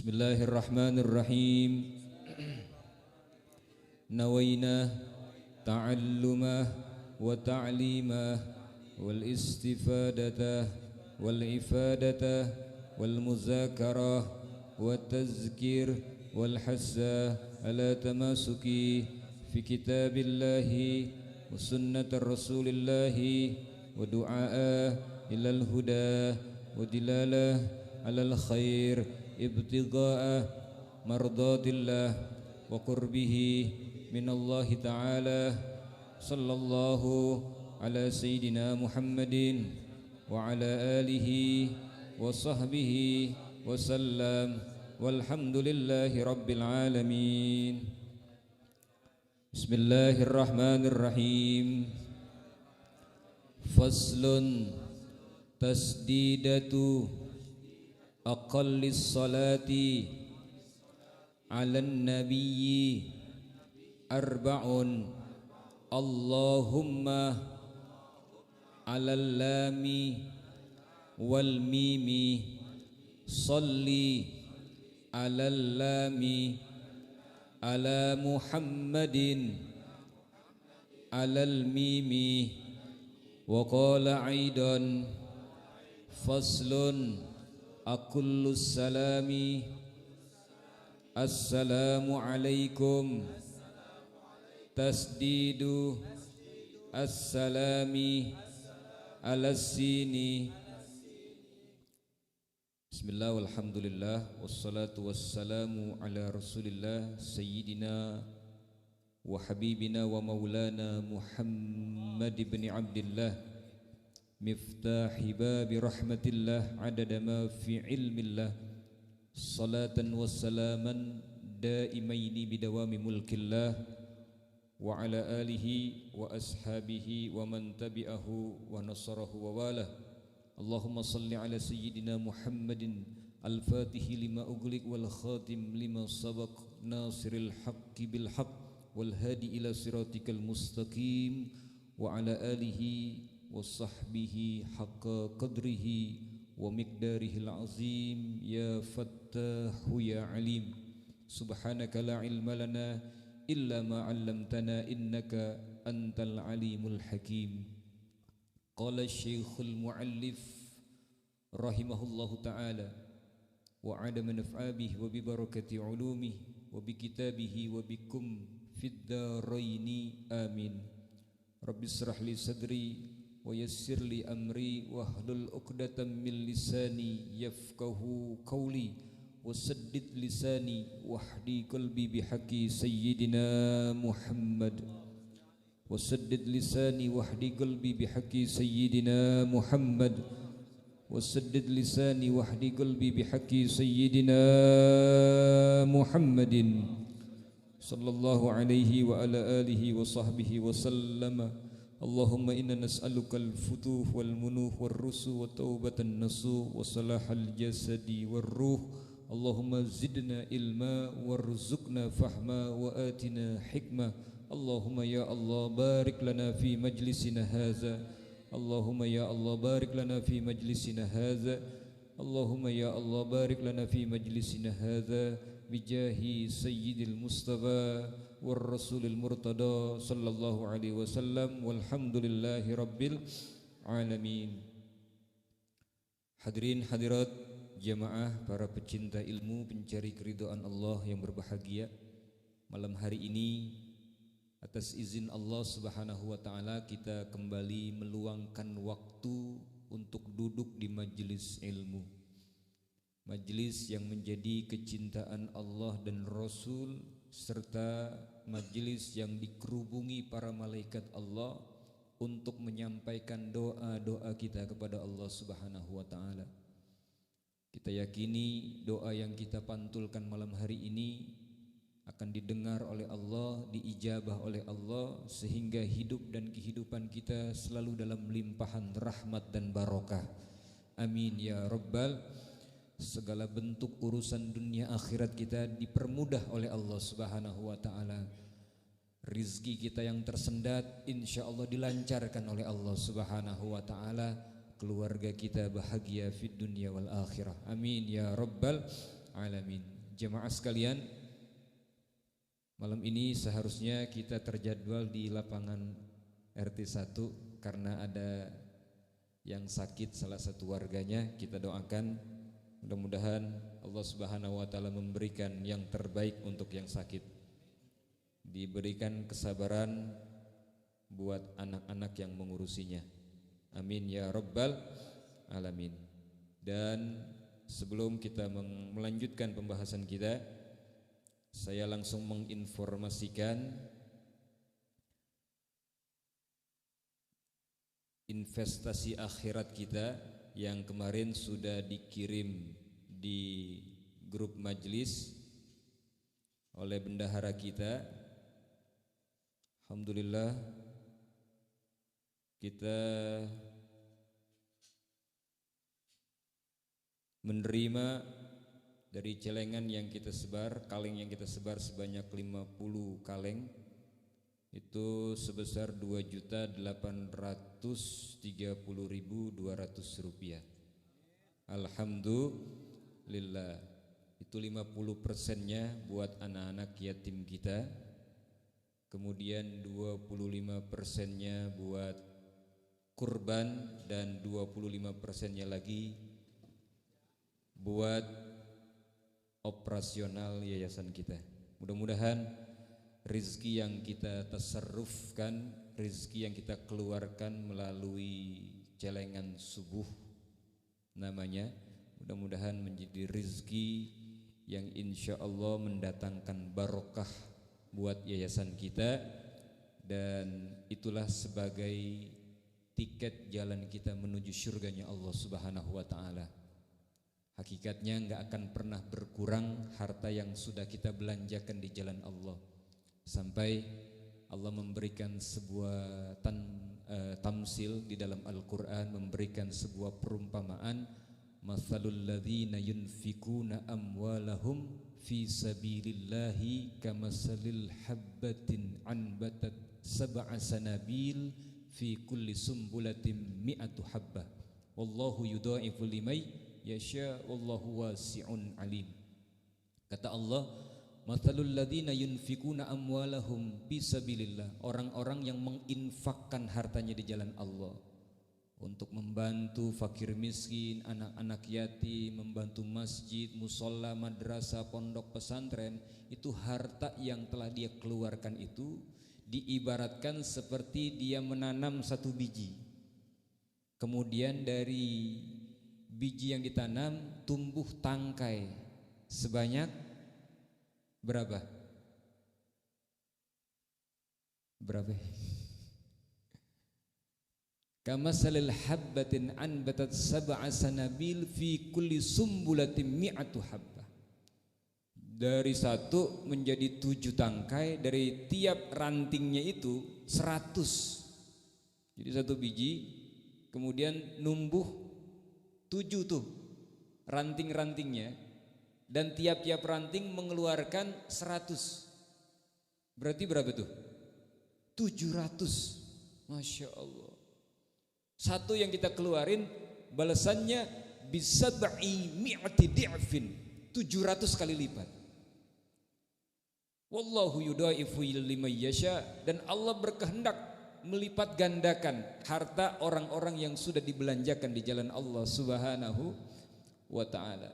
Bismillahirrahmanirrahim. Nawaina ta'allumah wa ta'limah wal istifadata wal ifadata wal muzakarah wa tazkir wal hassa ala tamasuki fi kitabillahi wa sunnatar rasulillahi wa du'a ilal huda wa dilalah alal khair ibtigha'a mardatillah wa qurbihi minallahi ta'ala. Sallallahu ala sayyidina Muhammadin wa ala alihi wa sahbihi wa sallam walhamdulillahi rabbil alamin. Bismillahirrahmanirrahim. Faslun tasdidatu aqallis salati ala nabiyyi arba'un Allahumma alal lami wal mimi salli alal lami ala Muhammadin alal mimi wa qala aidan faslun akullu salami assalamu alaikum tasdidu assalami ala sini. Bismillah walhamdulillah wassalatu wassalamu ala rasulillah sayyidina wa habibina wa maulana Muhammad ibn Abdillah miftahi babi rahmatillah adada ma fi ilmillah salatan wassalaman daimaini bidawami mulkillah wa ala alihi wa ashabihi wa man tabi'ahu wa nasarahu wa walah. Allahumma salli ala sayyidina Muhammadin al-fatihi lima ughliq wal khatim lima sabaq nasiril haqqi bil haqq wal hadi ila siratikal mustaqim wa ala alihi wa sahbihi haqqa qadrihi wa miqdarihil azim. Ya fattahu ya alim subhanaka la ilma lana illa ma 'allamtana innaka antal alimul hakim. Qala syekhul muallif rahimahullahu ta'ala wa 'adama naf'abihi wa bi barakati 'ulumihi wa bi kitabihi wa bikum fid daraini amin. Rabbi israh li sadri wa yassir li amri wahlul 'uqdatam min lisani yafqahu qawli wasaddid lisani wahdi qalbi bihaqqi sayyidina Muhammad wasaddid lisani wahdi qalbi bihaqqi sayyidina Muhammad wasaddid lisani wahdi qalbi bihaqqi sayyidina Muhammadin sallallahu alaihi wa ala alihi wa sahbihi wa sallama. Allahumma inna nas'aluka al-futuh wal munuh wal rusu wa taubatan nasuh wa salahal jasadi wal ruh. Allahumma zidna ilma warzuqna fahma wa atina hikmah. Allahumma ya Allah barik lana fi majlisina hadza. Allahumma ya Allah barik lana fi majlisina hadza. Allahumma ya Allah barik lana fi majlisina hadza bijahi sayyidil mustafa war rasulil murtada sallallahu alaihi wasallam walhamdulillahi rabbil alamin. Hadirin hadirat jamaah, para pecinta ilmu, pencari keridhaan Allah yang berbahagia, malam hari ini atas izin Allah Subhanahu wa taala kita kembali meluangkan waktu untuk duduk di majelis ilmu. Majelis yang menjadi kecintaan Allah dan Rasul, serta majelis yang dikerubungi para malaikat Allah untuk menyampaikan doa-doa kita kepada Allah Subhanahu wa taala. Kita yakini doa yang kita pantulkan malam hari ini akan didengar oleh Allah, diijabah oleh Allah, sehingga hidup dan kehidupan kita selalu dalam limpahan rahmat dan barokah. Amin ya rabbal. Segala bentuk urusan dunia akhirat kita dipermudah oleh Allah Subhanahu wa taala. Rizki kita yang tersendat insyaallah dilancarkan oleh Allah Subhanahu wa taala. Keluarga kita bahagia fid dunya wal akhirah. Amin ya rabbal alamin. Jemaah sekalian, malam ini seharusnya kita terjadwal di lapangan RT 1 karena ada yang sakit salah satu warganya. Kita doakan mudah-mudahan Allah Subhanahu wa taala memberikan yang terbaik untuk yang sakit. Diberikan kesabaran buat anak-anak yang mengurusinya. Amin ya rabbal alamin. Dan sebelum kita melanjutkan pembahasan kita, saya langsung menginformasikan investasi akhirat kita yang kemarin sudah dikirim di grup majelis oleh bendahara kita. Alhamdulillah kita menerima dari celengan yang kita sebar, kaleng yang kita sebar sebanyak 50 kaleng, itu sebesar Rp2.830.200. Alhamdulillah. Itu 50%-nya buat anak-anak yatim kita. Kemudian 25%-nya buat kurban dan 25%-nya lagi buat operasional yayasan kita. Mudah-mudahan rezeki yang kita tasarrufkan, rezeki yang kita keluarkan melalui celengan subuh namanya, mudah-mudahan menjadi rezeki yang insya Allah mendatangkan barokah buat yayasan kita, dan itulah sebagai tiket jalan kita menuju surganya Allah Subhanahu wa taala. Hakikatnya enggak akan pernah berkurang harta yang sudah kita belanjakan di jalan Allah, sampai Allah memberikan sebuah tamsil di dalam Al-Quran, memberikan sebuah perumpamaan, mathalul ladzina yunfikuna amwalahum fi sabilillahi kamasalil habbatin anbatat sab'a sanabil fi kulli sumbulatin mi'atu habbah wallahu yudha'ifu liman yasha wallahu wasi'un alim. Kata Allah, mathalul ladzina yunfikuna amwalahum fisabilillah, orang-orang yang menginfakkan hartanya di jalan Allah untuk membantu fakir miskin, anak-anak yatim, membantu masjid, musola, madrasah, pondok pesantren. Itu harta yang telah dia keluarkan itu diibaratkan seperti dia menanam satu biji, kemudian dari biji yang ditanam tumbuh tangkai sebanyak berapa? Kamasalil habbatin anbatat sab'a sanabil fi kulli sumbulatin mi'atu habbah. Dari satu menjadi 7 tangkai, dari tiap rantingnya itu 100. Jadi satu biji kemudian numbuh 7 tuh ranting-rantingnya, dan tiap-tiap ranting mengeluarkan 100. Berarti berapa tuh? 700. Masya Allah. Satu yang kita keluarin balasannya bisab'i mi'ati di'fin, 700 kali lipat. Wallahu yudha'ifu liman yasha, dan Allah berkehendak melipat gandakan harta orang-orang yang sudah dibelanjakan di jalan Allah Subhanahu wa taala.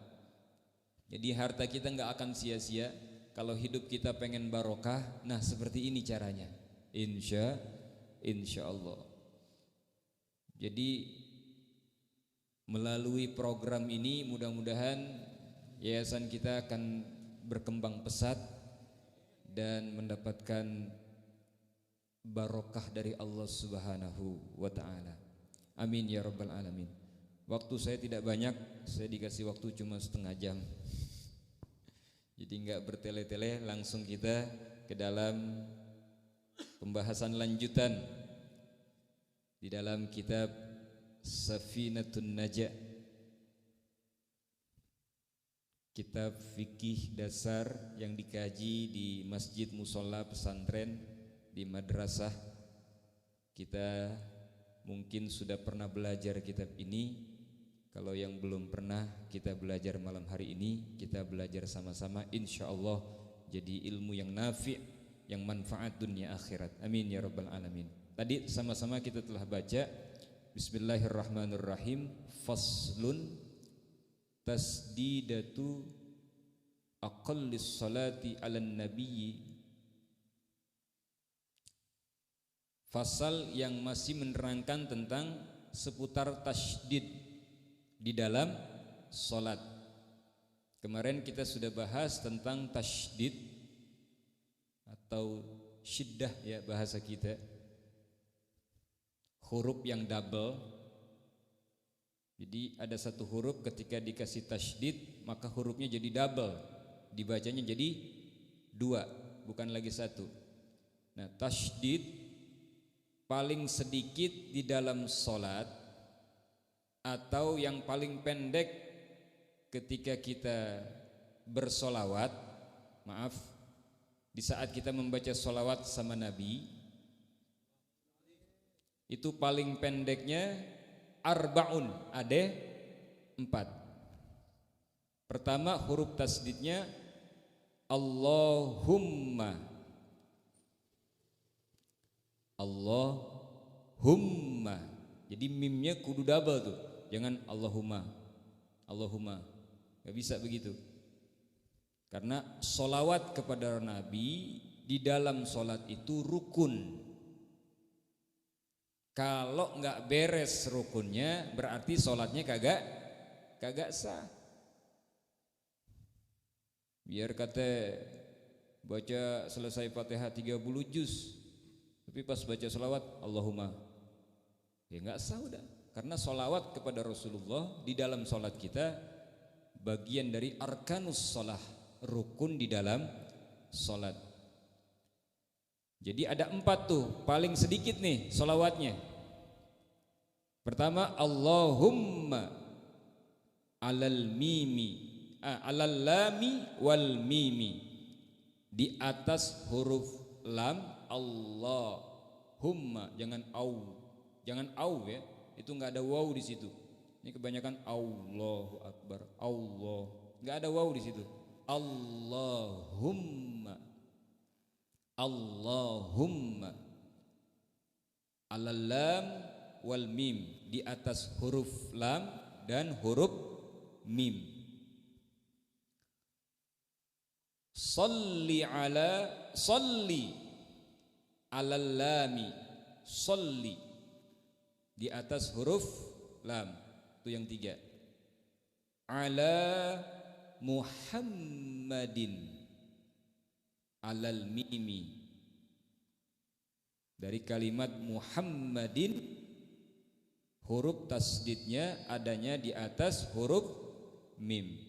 Jadi harta kita enggak akan sia-sia kalau hidup kita pengen barokah. Nah, seperti ini caranya. Insya Allah. Jadi melalui program ini mudah-mudahan yayasan kita akan berkembang pesat dan mendapatkan barokah dari Allah Subhanahu wa taala. Amin ya rabbal alamin. Waktu saya tidak banyak, saya dikasih waktu cuma setengah jam. Jadi enggak bertele-tele, langsung kita ke dalam pembahasan lanjutan di dalam kitab Safinatun Najah, kitab fikih dasar yang dikaji di masjid musola pesantren, di madrasah. Kita mungkin sudah pernah belajar kitab ini, Kalau yang belum pernah kita belajar malam hari ini, kita belajar sama-sama, insya Allah jadi ilmu yang nafi', yang manfaat dunia akhirat. Amin ya rabbal alamin. Tadi sama-sama kita telah baca Bismillahirrahmanirrahim. Faslun tasdidatu aqallis salati ala nabiyyi. Fasal yang masih menerangkan tentang seputar tasydid di dalam solat. Kemarin kita sudah bahas tentang tasydid atau syiddah ya bahasa kita, huruf yang double. Jadi ada satu huruf ketika dikasih tasydid maka hurufnya jadi double, dibacanya jadi dua, bukan lagi satu. Nah, tasydid paling sedikit di dalam solat atau yang paling pendek ketika kita bersolawat, maaf, di saat kita membaca solawat sama Nabi, itu paling pendeknya arba'un, ada 4. Pertama huruf tasdidnya Allahumma, Allahumma, jadi mimnya kudu double tuh. Jangan Allahumma, Allahumma, gak bisa begitu. Karena solawat kepada Nabi di dalam solat itu rukun. Kalau gak beres rukunnya berarti solatnya kagak sah. Biar kata baca selesai Fatihah 30 juz, tapi pas baca solawat Allahumma, ya gak sah udah. Karena solawat kepada Rasulullah di dalam solat kita bagian dari arkanus solah, rukun di dalam solat. Jadi ada 4 tuh, paling sedikit nih solawatnya. Pertama Allahumma alal lami wal mimi, di atas huruf lam Allahumma, jangan au ya. Itu nggak ada waw di situ. Ini kebanyakan Allahu Akbar, Allah, nggak ada waw di situ. Allahumma, Allahumma, alal lam wal mim, di atas huruf lam dan huruf mim. Salli alal lami, salli di atas huruf lam, itu yang 3. Ala Muhammadin, alal mimi, dari kalimat Muhammadin huruf tasdidnya adanya di atas huruf mim.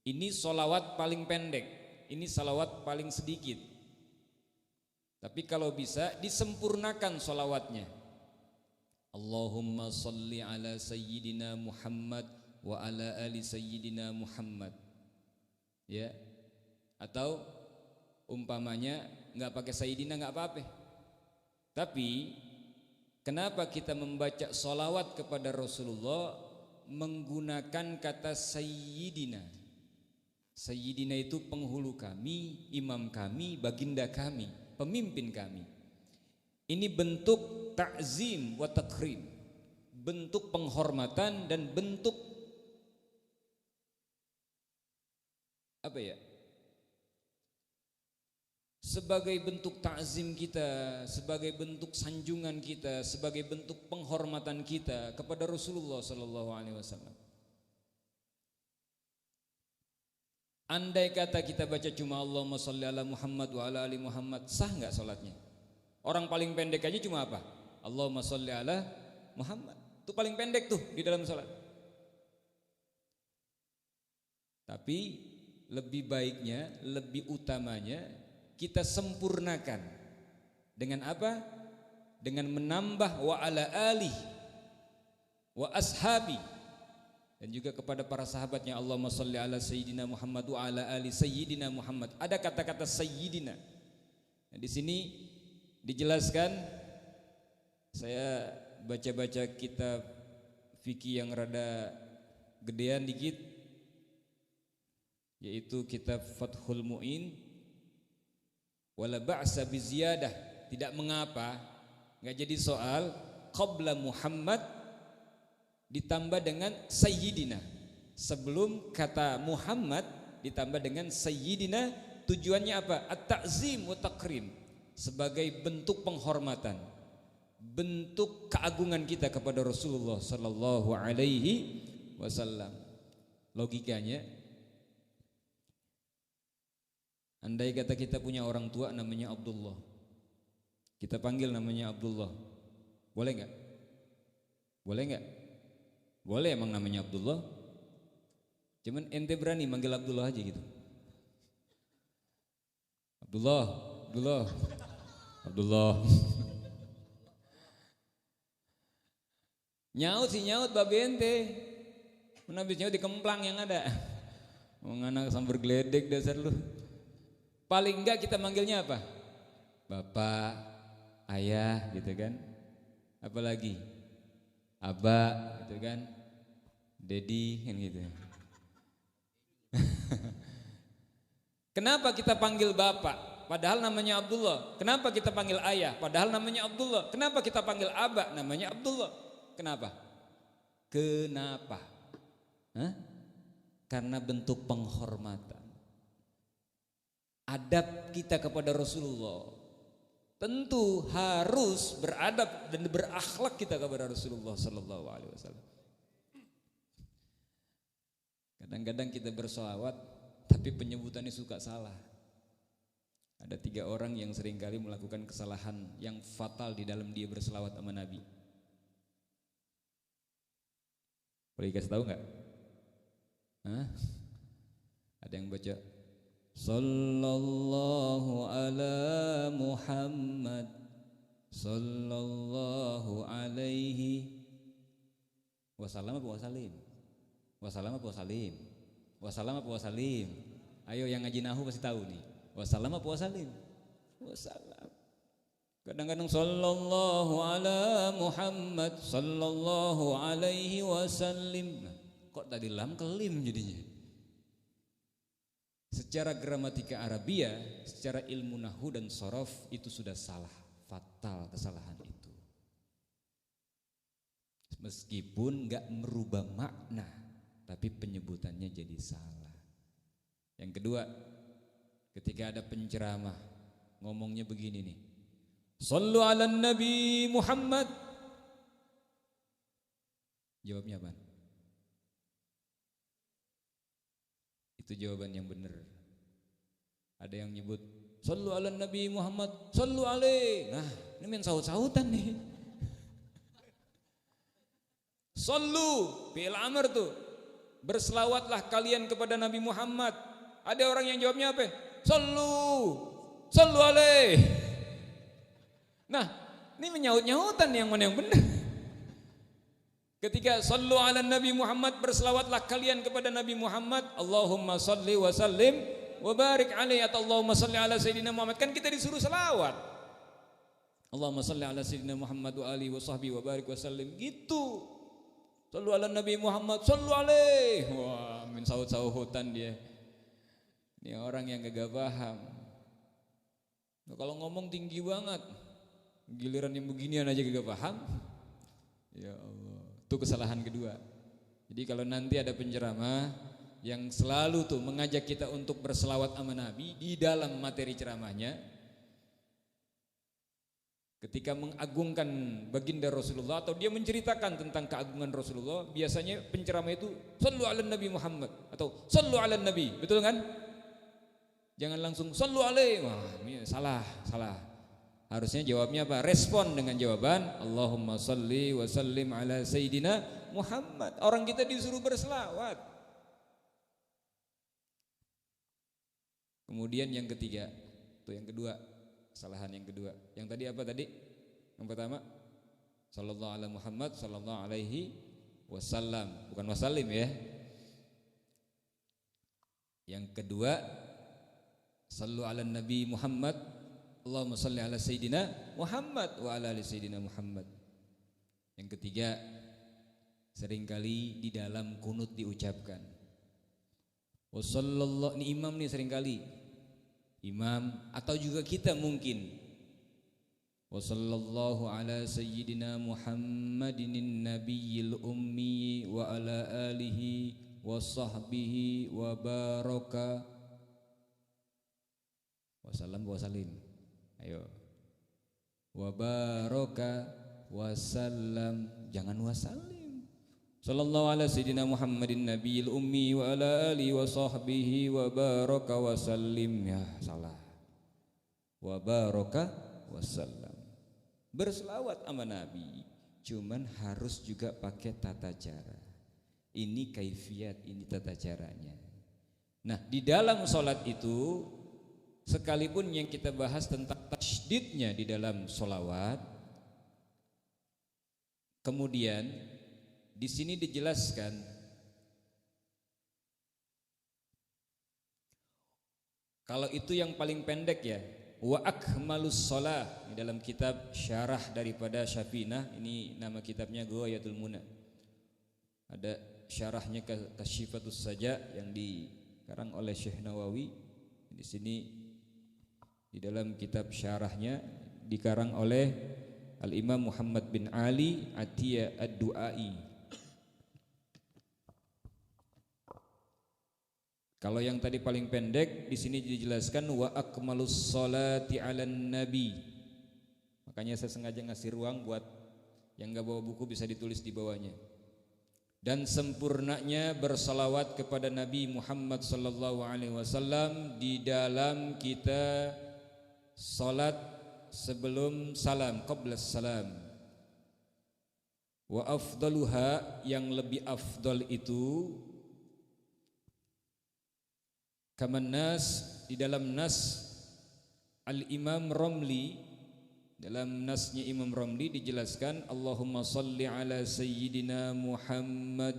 Ini solawat paling pendek, ini solawat paling sedikit. Tapi kalau bisa disempurnakan solawatnya. Allahumma salli ala sayyidina Muhammad wa ala ali sayyidina Muhammad, ya. Atau umpamanya nggak pakai sayyidina nggak apa-apa. Tapi kenapa kita membaca solawat kepada Rasulullah menggunakan kata sayyidina? Sayyidina itu penghulu kami, imam kami, baginda kami, pemimpin kami. Ini bentuk ta'zim wa takrim, bentuk penghormatan dan bentuk apa ya? Sebagai bentuk ta'zim kita, sebagai bentuk sanjungan kita, sebagai bentuk penghormatan kita kepada Rasulullah sallallahu alaihi wasallam. Andai kata kita baca cuma Allahumma shalli ala Muhammad wa ala ali Muhammad, sah enggak salatnya? Orang paling pendek aja cuma apa? Allahumma sholli ala Muhammad. Itu paling pendek tuh di dalam salat. Tapi lebih baiknya, lebih utamanya kita sempurnakan. Dengan apa? Dengan menambah wa ala ali wa ashabi, dan juga kepada para sahabatnya. Allahumma sholli ala sayyidina Muhammad wa ala ali sayyidina Muhammad. Ada kata-kata sayyidina. Nah, di sini dijelaskan, saya baca-baca kitab fikih yang rada gedean dikit, yaitu kitab Fathul Mu'in. Wala ba'sa biziyadah, tidak mengapa, enggak jadi soal qabla Muhammad ditambah dengan sayyidina. Sebelum kata Muhammad ditambah dengan sayyidina, tujuannya apa? At-ta'zim wa takrim, sebagai bentuk penghormatan, bentuk keagungan kita kepada Rasulullah sallallahu alaihi wasallam. Logikanya, andai kata kita punya orang tua namanya Abdullah, kita panggil namanya Abdullah, boleh enggak? Boleh enggak? Boleh, emang namanya Abdullah. Cuman ente berani manggil Abdullah aja gitu. Abdullah, Abdullah, Abdullah. Nyaut sih nyaut babe ente. Mana habis nyaut di kemplang yang ada. Mau anak sambar geledek dasar lu. Paling enggak kita manggilnya apa? Bapak, ayah gitu kan. Apalagi Aba gitu kan. Dedi kan gitu. Kenapa kita panggil bapak padahal namanya Abdullah? Kenapa kita panggil ayah padahal namanya Abdullah? Kenapa kita panggil aba namanya Abdullah? Kenapa? Kenapa? Hah? Karena bentuk penghormatan. Adab kita kepada Rasulullah tentu harus beradab dan berakhlak kita kepada Rasulullah sallallahu alaihi wasallam. Kadang-kadang kita bersolawat tapi penyebutannya suka salah. Ada 3 orang yang seringkali melakukan kesalahan yang fatal di dalam dia berselawat sama Nabi. Boleh dikasih tahu nggak? Hah? Ada yang baca Sallallahu ala Muhammad Sallallahu alaihi wasallam apa wasalim? Wasallam apa wasalim? Wasallam apa wasalim? Ayo yang ngaji nahu pasti tahu nih. Wasallam apa wasalim? Wasallam. Kadang-kadang sallallahu ala Muhammad sallallahu alaihi wasallim. Kok tadi lam kelim jadinya? Secara gramatika Arabia, secara ilmu nahu dan sorof itu sudah salah, fatal kesalahan itu. Meskipun enggak merubah makna, tapi penyebutannya jadi salah. Yang kedua, ketika ada penceramah ngomongnya begini nih, Sallu ala Nabi Muhammad. Jawabnya apa? Itu jawaban yang benar. Ada yang nyebut Sallu ala Nabi Muhammad, Sallu alaih. Nah, ini main saut-sautan nih. Sallu, fi'il amr tuh. Berselawatlah kalian kepada Nabi Muhammad. Ada orang yang jawabnya apa? Sallu alaih. Nah, ini menyaut-nyautan yang mana yang benar? Ketika sallu ala Nabi Muhammad, berselawatlah kalian kepada Nabi Muhammad, Allahumma salli wa sallim wa barik alaihi, atau Allahumma salli ala Sayyidina Muhammad, kan kita disuruh selawat. Allahumma salli ala Sayyidina Muhammad wa alihi wa sahbihi wa barik wa sallim, gitu. Sallu ala Nabi Muhammad, sallu alaihi. Wah, min saut-sautan dia. Ini orang yang gak paham. Nah, kalau ngomong tinggi banget, giliran yang beginian aja gak paham. Ya Allah, itu kesalahan kedua. Jadi kalau nanti ada penceramah yang selalu tuh mengajak kita untuk berselawat sama Nabi di dalam materi ceramahnya, ketika mengagungkan baginda Rasulullah atau dia menceritakan tentang keagungan Rasulullah, biasanya penceramah itu sallu ala Nabi Muhammad atau sallu ala Nabi, betul kan? Jangan langsung sallu alaihi. Wah, ini salah. Harusnya jawabnya apa? Respon dengan jawaban Allahumma salli wa sallim ala Sayyidina Muhammad. Orang kita disuruh berselawat. Kemudian yang ketiga, itu yang kedua, kesalahan yang kedua. Yang tadi apa tadi? Yang pertama, sallallahu ala Muhammad sallallahu alaihi wasallam, bukan wasallim ya. Yang kedua, sallu ala Nabi Muhammad, Allahumma salli ala Sayyidina Muhammad wa ala ali Sayyidina Muhammad. Yang ketiga, seringkali di dalam kunut diucapkan. Wassallallahu, ini imam nih seringkali, imam atau juga kita mungkin. Wassallallahu ala sayyidina Muhammadin nabiyil ummi wa ala alihi wa sahbihi wa baraka wasallam wasalim. Ayo. Wa baraka wasallam, jangan wasallim. Sallallahu ala sayyidina Muhammadin nabiyil ummi wa ala alihi wa sahbihi wa baraka wasallim. Ya salah. Wa baraka wasallam. Berselawat sama Nabi, cuman harus juga pakai tata cara. Ini kaifiat, ini tata caranya. Nah, di dalam sholat itu, sekalipun yang kita bahas tentang tasydidnya di dalam sholawat, kemudian di sini dijelaskan kalau itu yang paling pendek ya, wa akmalus shalah di dalam kitab syarah daripada Syafi'inah, ini nama kitabnya Ghayatul Muna. Ada syarahnya Kasyifatus Saja yang dikarang oleh Syekh Nawawi. Di sini di dalam kitab syarahnya dikarang oleh Al-Imam Muhammad bin Ali Atiyah Ad-Du'ai. Kalau yang tadi paling pendek, di sini dijelaskan wa akmalus sholati 'alan nabi. Makanya saya sengaja ngasih ruang buat yang enggak bawa buku bisa ditulis di bawahnya. Dan sempurnanya bersalawat kepada Nabi Muhammad sallallahu alaihi wasallam di dalam kita salat sebelum salam, qablas salam. Wa afdaluha, yang lebih afdal itu, kaman nas, di dalam nas Al-Imam Romli, dalam nasnya Imam Romli dijelaskan Allahumma salli ala sayyidina Muhammad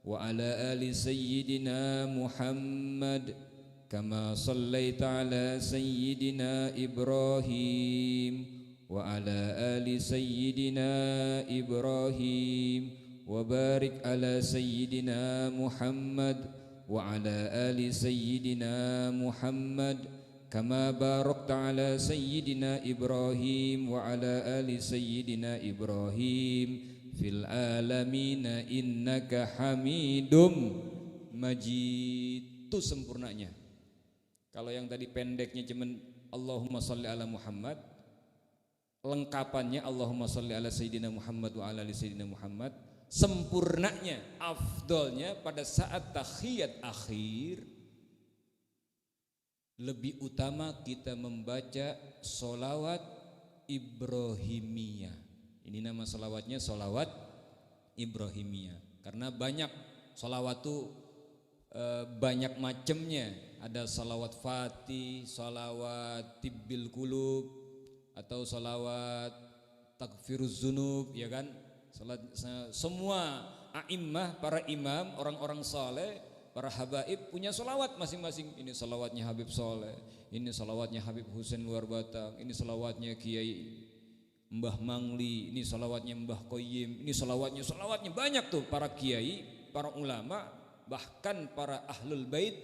wa ala ali sayyidina Muhammad kama sallaita ala sayyidina Ibrahim wa ala ali sayyidina Ibrahim wa barik ala sayyidina Muhammad wa ala ali sayyidina Muhammad kama barakta ala sayyidina Ibrahim wa ala ali sayyidina Ibrahim fil alamina innaka hamidum majid. Itu sempurnanya. Kalau yang tadi pendeknya cuman Allahumma shalli ala Muhammad, lengkapannya Allahumma shalli ala sayyidina Muhammad wa ala ali sayyidina Muhammad. Sempurnanya, afdolnya pada saat tahiyat akhir, lebih utama kita membaca sholawat Ibrahimiyah. Ini nama sholawatnya sholawat Ibrahimiyah. Karena banyak sholawat itu banyak macamnya. Ada sholawat Fatih, sholawat Tibbil Qulub, atau sholawat Takfiruz Zunub, ya kan? Semua a'immah, para imam, orang-orang saleh, para habaib punya salawat masing-masing. Ini salawatnya Habib Soleh, ini salawatnya Habib Husain Luar Batang, ini salawatnya Kiai Mbah Mangli, ini salawatnya Mbah Qayyim, ini salawatnya banyak tuh para kiai, para ulama, bahkan para ahlul bait,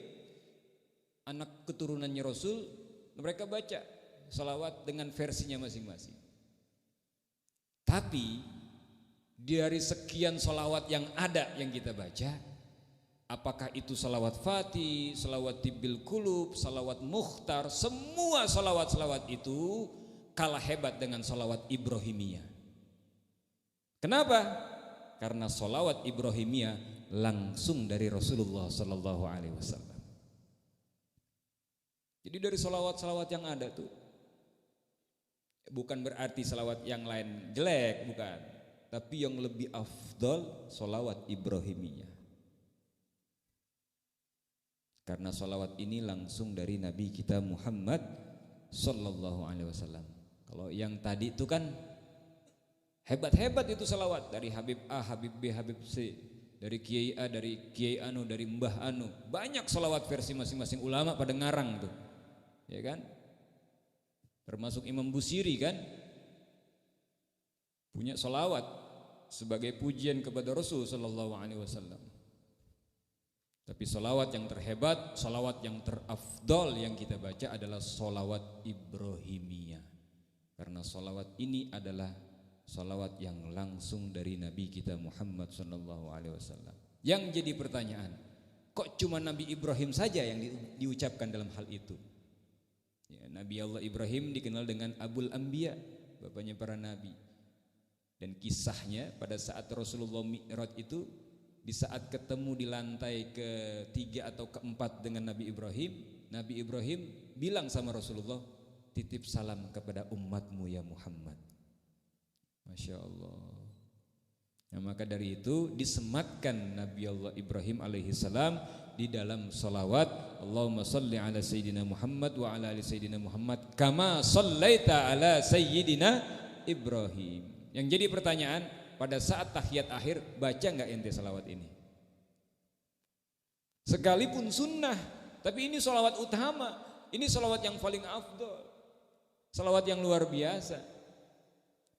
anak keturunannya Rasul, mereka baca salawat dengan versinya masing-masing. Tapi dari sekian salawat yang ada yang kita baca, apakah itu salawat Fatih, salawat Tibbil Qulub, salawat Mukhtar, semua salawat-salawat itu kalah hebat dengan salawat Ibrahimiyah. Kenapa? Karena salawat Ibrahimiyah langsung dari Rasulullah sallallahu alaihi wasallam. Jadi dari salawat-salawat yang ada tuh, bukan berarti salawat yang lain jelek, bukan. Tapi yang lebih afdal sholawat Ibrahimiyah. Karena sholawat ini langsung dari Nabi kita Muhammad sallallahu alaihi wasallam. Kalau yang tadi itu kan hebat-hebat itu sholawat, dari Habib A, Habib B, Habib C, dari Kiai A, dari Kiai Anu, dari Mbah Anu. Banyak sholawat versi masing-masing ulama pada ngarang tuh, ya kan? Termasuk Imam Busiri kan punya sholawat sebagai pujian kepada Rasul sallallahu alaihi wasallam. Tapi salawat yang terhebat, salawat yang terafdal yang kita baca adalah salawat Ibrahimiyah. Karena salawat ini adalah salawat yang langsung dari Nabi kita Muhammad sallallahu alaihi wasallam. Yang jadi pertanyaan, kok cuma Nabi Ibrahim saja yang diucapkan dalam hal itu? Ya, Nabi Allah Ibrahim dikenal dengan Abul Anbiya, bapaknya para nabi. Dan kisahnya pada saat Rasulullah Mi'raj itu, di saat ketemu di lantai ke-3 atau ke-4 dengan Nabi Ibrahim bilang sama Rasulullah, titip salam kepada umatmu ya Muhammad. Masya Allah. Nah, maka dari itu disematkan Nabi Allah Ibrahim alaihi salam di dalam salawat, Allahumma salli ala Sayyidina Muhammad wa ala ali Sayyidina Muhammad kama sallaita ala Sayyidina Ibrahim. Yang jadi pertanyaan, pada saat tahiyat akhir baca enggak ente salawat ini? Sekalipun sunnah, tapi ini salawat utama, ini salawat yang paling afdal, salawat yang luar biasa.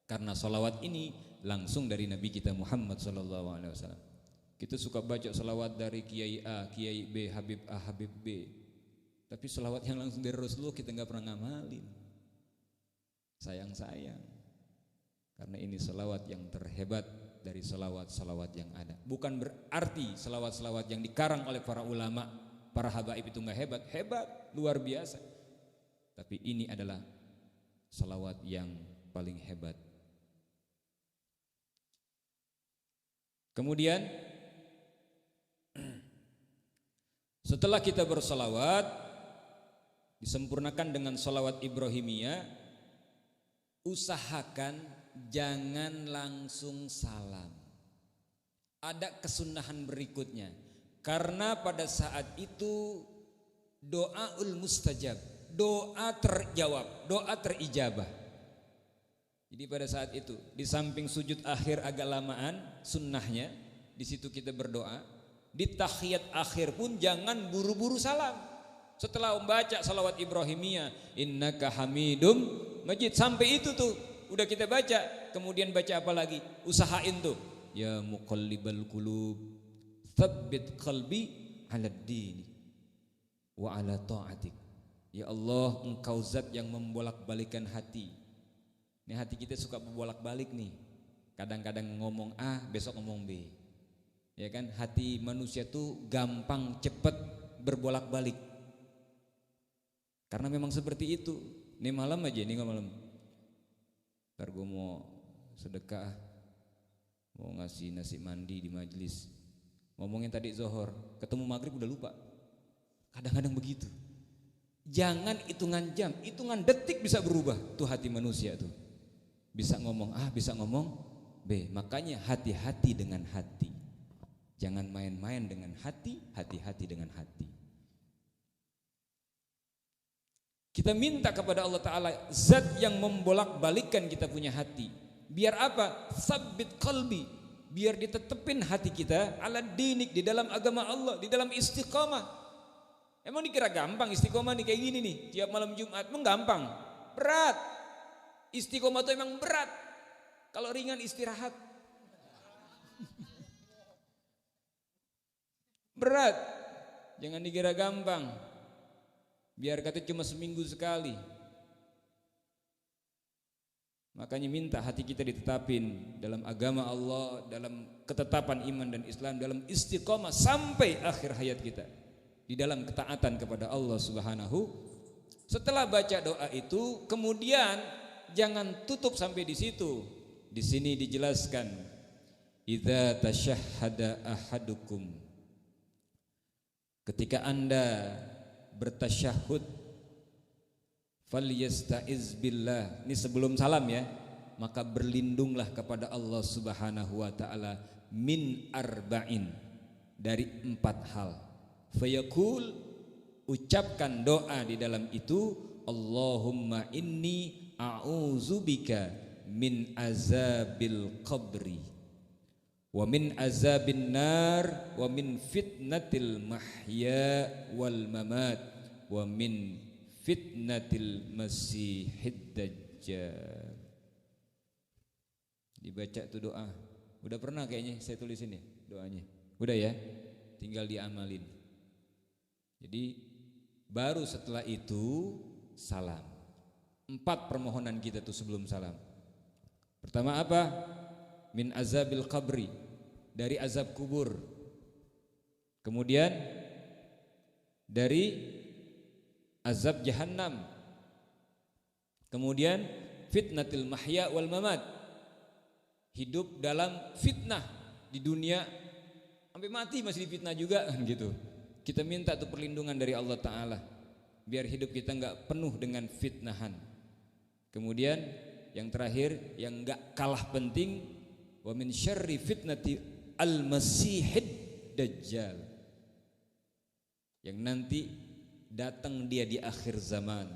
Karena salawat ini langsung dari Nabi kita Muhammad sallallahu alaihi wasallam. Kita suka baca salawat dari Kiai A, Kiai B, Habib A, Habib B. Tapi salawat yang langsung dari Rasulullah kita enggak pernah ngamalin. Sayang-sayang. Karena ini salawat yang terhebat dari salawat-salawat yang ada. Bukan berarti salawat-salawat yang dikarang oleh para ulama, para habaib itu enggak hebat. Hebat, luar biasa. Tapi ini adalah salawat yang paling hebat. Kemudian setelah kita bersalawat, disempurnakan dengan salawat Ibrahimiyah, usahakan jangan langsung salam. Ada kesunahan berikutnya, karena pada saat itu doaul mustajab, doa terjawab, doa terijabah. Jadi pada saat itu di samping sujud akhir agak lamaan sunnahnya, di situ kita berdoa. Di tahiyat akhir pun jangan buru-buru salam. Setelah membaca salawat Ibrahimiyah, innaka hamidum majid, sampai itu tuh udah kita baca, kemudian baca apa lagi? Usahain tuh, ya muqallibal qulub tsabbit qalbi 'ala ad-din wa 'ala ta'atik. Ya Allah, engkau zat yang membolak-balikan hati. Ini hati kita suka berbolak-balik nih. Kadang-kadang ngomong A, besok ngomong B. Ya kan, hati manusia tuh gampang cepet berbolak-balik. Karena memang seperti itu. Ini malam aja, ini malam. Ntar gue mau sedekah, mau ngasih nasi mandi di majelis. Ngomongin tadi zuhur, ketemu maghrib udah lupa. Kadang-kadang begitu. Jangan hitungan jam, hitungan detik bisa berubah tuh hati manusia tuh. Bisa ngomong A, bisa ngomong B. Makanya hati-hati dengan hati. Jangan main-main dengan hati, hati-hati dengan hati. Kita minta kepada Allah Ta'ala zat yang membolak-balikkan kita punya hati. Biar apa? Sabbit qalbi. Biar ditetepin hati kita ala dinik, di dalam agama Allah, di dalam istiqamah. Emang dikira gampang istiqamah nih kayak gini nih, tiap malam Jumat? Emang gampang? Berat. Istiqomah itu emang berat. Kalau ringan istirahat. Berat. Jangan dikira gampang. Biar kata cuma seminggu sekali. Makanya minta hati kita ditetapin dalam agama Allah, dalam ketetapan iman dan Islam, dalam istiqomah sampai akhir hayat kita, di dalam ketaatan kepada Allah Subhanahu. Setelah baca doa itu, kemudian jangan tutup sampai di situ. Di sini dijelaskan, idza tasyahhada ahadukum, ketika Anda bertasyahud, falyasta'iz billah. Ini sebelum salam ya. Maka berlindunglah kepada Allah Subhanahu wa taala min arba'in, dari 4 hal. Fayaqul, ucapkan doa di dalam itu, Allahumma inni a'udzubika min azabil qabri wa min azabin nar wa min fitnatil mahya wal mamat wa min fitnatil masihid dajjal. Dibaca itu doa Udah pernah kayaknya saya tulis ini doanya. Udah ya, tinggal diamalin. Jadi baru setelah itu salam. 4 permohonan kita tuh sebelum salam. Pertama apa? Min azabil qabri, dari azab kubur. Kemudian dari azab jahannam. Kemudian fitnatil mahya wal mamat, hidup dalam fitnah di dunia sampai mati masih difitnah juga kan gitu. Kita minta tuh perlindungan dari Allah Ta'ala biar hidup kita enggak penuh dengan fitnahan. Kemudian yang terakhir yang enggak kalah penting, wa min syarri fitnati al-masihid dajjal, yang nanti datang dia di akhir zaman.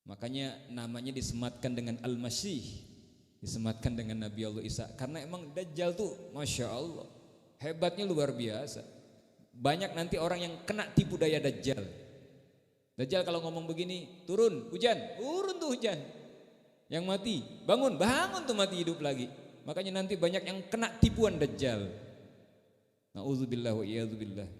Makanya namanya disematkan dengan Al-Masih, disematkan dengan Nabi Allah Isa, karena emang Dajjal tuh Masya Allah hebatnya luar biasa. Banyak nanti orang yang kena tipu daya Dajjal. Dajjal kalau ngomong begini, turun hujan, turun tuh hujan. Yang mati, bangun, bangun tuh mati hidup lagi. Makanya nanti banyak yang kena tipuan Dajjal. Na'udzubillah wa iyadzubillah.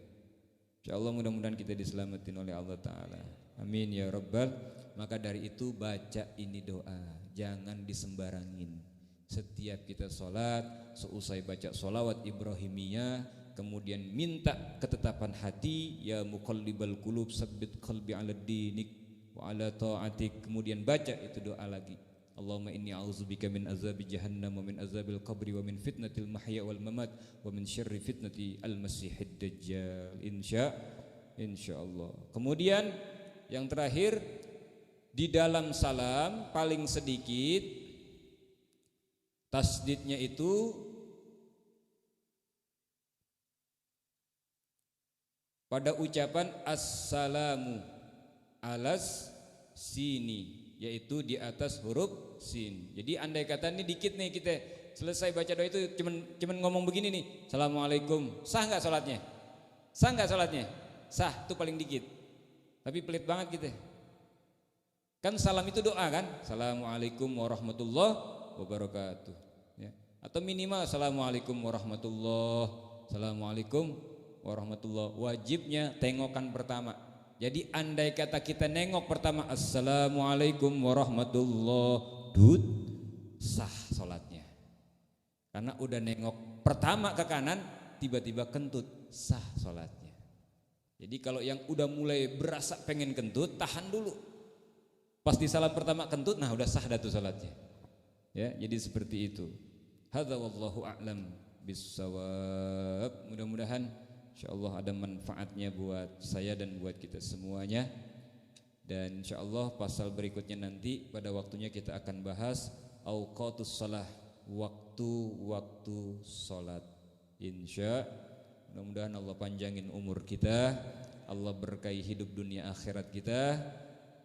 InsyaAllah mudah-mudahan kita diselamatin oleh Allah Ta'ala. Amin ya Rabbal. Maka dari itu baca ini doa, jangan disembarangin. Setiap kita sholat, seusai baca sholawat Ibrahimiyah, kemudian minta ketetapan hati, ya muqallibal qulub sabbit qalbi ala dinik wa ala ta'atik. Kemudian baca itu doa lagi, Allahumma inni a'udzubika min azabi jahannam wa min azabil qabri wa min fitnatil mahya wal mamat wa min syarri fitnati al-masihid dajjal. Insyaallah. Kemudian yang terakhir, di dalam salam paling sedikit tasdidnya itu pada ucapan assalamu alas sini, yaitu di atas huruf sin. Jadi andai kata ini dikit nih, kita selesai baca doa itu cuman ngomong begini nih, assalamualaikum, sah nggak sholatnya? Sah nggak sholatnya? Sah, itu paling dikit. Tapi pelit banget kita. Kan salam itu doa kan? Assalamualaikum warahmatullahi wabarakatuh. Ya. Atau minimal assalamualaikum assalamualaikum warahmatullahi. Wajibnya tengokan pertama. Jadi andai kata kita nengok pertama assalamualaikum warahmatullahi, sah sholatnya. Karena udah nengok pertama ke kanan, tiba-tiba kentut, sah sholatnya. Jadi kalau yang udah mulai berasa pengen kentut, tahan dulu. Pas di salam pertama kentut, nah udah sah dah tuh salatnya. Ya, jadi seperti itu. Hadza wallahu a'lam bissawab. Mudah-mudahan insyaallah ada manfaatnya buat saya dan buat kita semuanya. Dan insyaallah pasal berikutnya nanti pada waktunya kita akan bahas auqatus shalah, waktu-waktu salat. Mudah-mudahan Allah panjangin umur kita, Allah berkahi hidup dunia akhirat kita,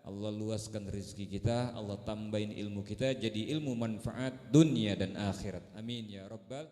Allah luaskan rezeki kita, Allah tambahin ilmu kita jadi ilmu manfaat dunia dan akhirat. Amin ya Rabbal